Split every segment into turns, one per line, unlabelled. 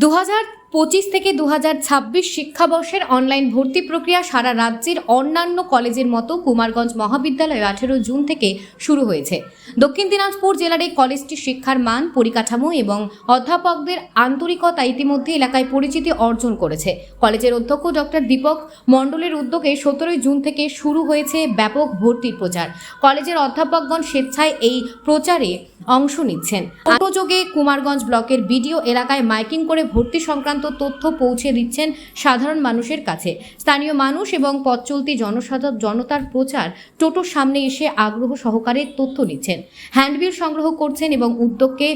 2025 থেকে 2026 শিক্ষাবর্ষের অনলাইন ভর্তি প্রক্রিয়া সারা রাজ্যের অন্যান্য কলেজের মতো কুমারগঞ্জ মহাবিদ্যালয়ে 18 জুন থেকে শুরু হয়েছে। দক্ষিণ দিনাজপুর জেলার এই কলেজটি শিক্ষার মান, পরিকাঠামো এবং অধ্যাপকদের আন্তরিকতা ইতিমধ্যে এলাকায় পরিচিতি অর্জন করেছে। কলেজের অধ্যক্ষ ডক্টর দীপক মণ্ডলের উদ্যোগে 17 জুন থেকে শুরু হয়েছে ব্যাপক ভর্তির প্রচার। কলেজের অধ্যাপকগণ স্বেচ্ছায় এই প্রচারে অংশ নিচ্ছেন। অটোযোগে কুমারগঞ্জ ব্লকের বিডিও এলাকায় মাইকিং করে ভর্তি সংক্রান্ত তথ্য পৌঁছে দিচ্ছেন সাধারণ মানুষের কাছে। স্থানীয় মানুষ এবং পথ চলতি জনতার প্রচার টোটোর সামনে এসে আগ্রহ সহকারে তথ্য নিচ্ছেন, হ্যান্ডবিল সংগ্রহ করছেন এবং উদ্যোগকে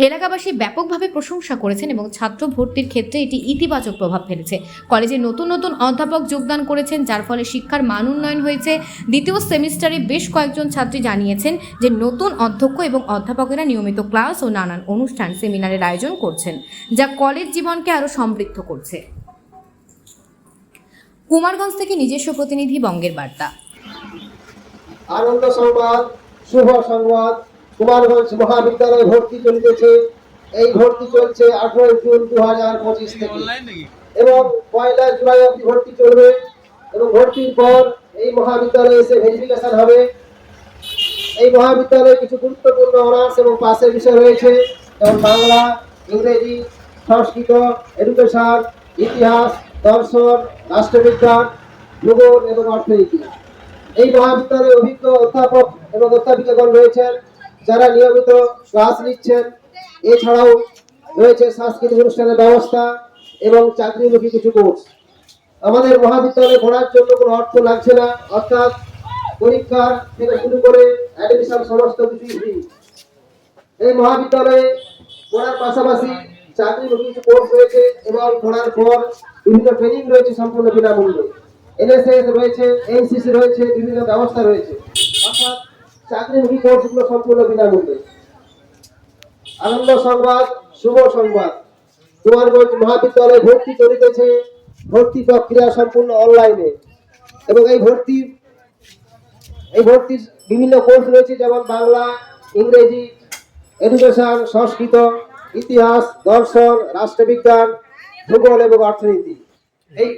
এলাকাবাসী ব্যাপকভাবে প্রশংসা করেছেন এবং ছাত্র ভর্তির ক্ষেত্রে এটি ইতিবাচক প্রভাব ফেলেছে। কলেজে নতুন নতুন অধ্যাপক যোগদান করেছেন, যার ফলে শিক্ষার মান উন্নয়ন হয়েছে। দ্বিতীয় সেমিস্টারে বেশ কয়েকজন ছাত্রী জানিয়েছেন যে নতুন অধ্যক্ষ এবং অধ্যাপকেরা নিয়মিত ক্লাস ও নানান অনুষ্ঠান, সেমিনারের আয়োজন করছেন, যা কলেজ জীবনকে আরও সমৃদ্ধ করছে। কুমারগঞ্জ থেকে নিজস্ব প্রতিনিধি বঙ্গের বার্তা।
আনন্দ সংবাদ, শুভ সংবাদ। কুমারগঞ্জ মহাবিদ্যালয়ে ভর্তি চলিতেছে। এই ভর্তি চলছে 18 জুন 2025 থেকে এবং 1 জুলাই অবধি ভর্তি চলবে এবং ভর্তির পর এই মহাবিদ্যালয়ে এসে ভেরিফিকেশন হবে। এই মহাবিদ্যালয়ে কিছু গুরুত্বপূর্ণ অনার্স এবং পাসের বিষয় রয়েছে, যেমন বাংলা, ইংরেজি, সংস্কৃত, এডুকেশন, ইতিহাস, দর্শন, রাষ্ট্রবিজ্ঞান, ভূগোল এবং অর্থনীতি। এই মহাবিদ্যালয়ে অভিজ্ঞ অধ্যাপক এবং অধ্যাপিকাগণ রয়েছেন, যারা নিয়মিত ক্লাস নিচ্ছেন। এছাড়াও রয়েছে সাংস্কৃতিক অনুষ্ঠানের ব্যবস্থা এবং চাকরিমুখী কিছু কোর্স। আমাদের মহাবিদ্যালয়ে পড়ার জন্য কোনো অর্থ লাগছে না, অর্থাৎ পরীক্ষা থেকে শুরু করে অ্যাডমিশন সমস্ত কিছুই ফ্রি। এই মহাবিদ্যালয়ে পড়ার পাশাপাশি চাকরিমুখী কিছু কোর্স রয়েছে এবং পড়ার পর বিভিন্ন ট্রেনিং রয়েছে সম্পূর্ণ বিনামূল্যে। এনএসএস রয়েছে, এনসিসি রয়েছে, বিভিন্ন ব্যবস্থা রয়েছে, অর্থাৎ চাকরিমুখী কোর্সগুলো সম্পূর্ণ বিনামূল্যে। আনন্দ সংবাদ, শুভ সংবাদ। কুমারগঞ্জ মহাবিদ্যালয়ে ভর্তি চলিতেছে। ভর্তি প্রক্রিয়া সম্পূর্ণ অনলাইনে এবং এই ভর্তির বিভিন্ন কোর্স রয়েছে, যেমন বাংলা, ইংরেজি, এডুকেশন, সংস্কৃত, ইতিহাস, দর্শন, রাষ্ট্রবিজ্ঞান, ভূগোল এবং অর্থনীতি। এই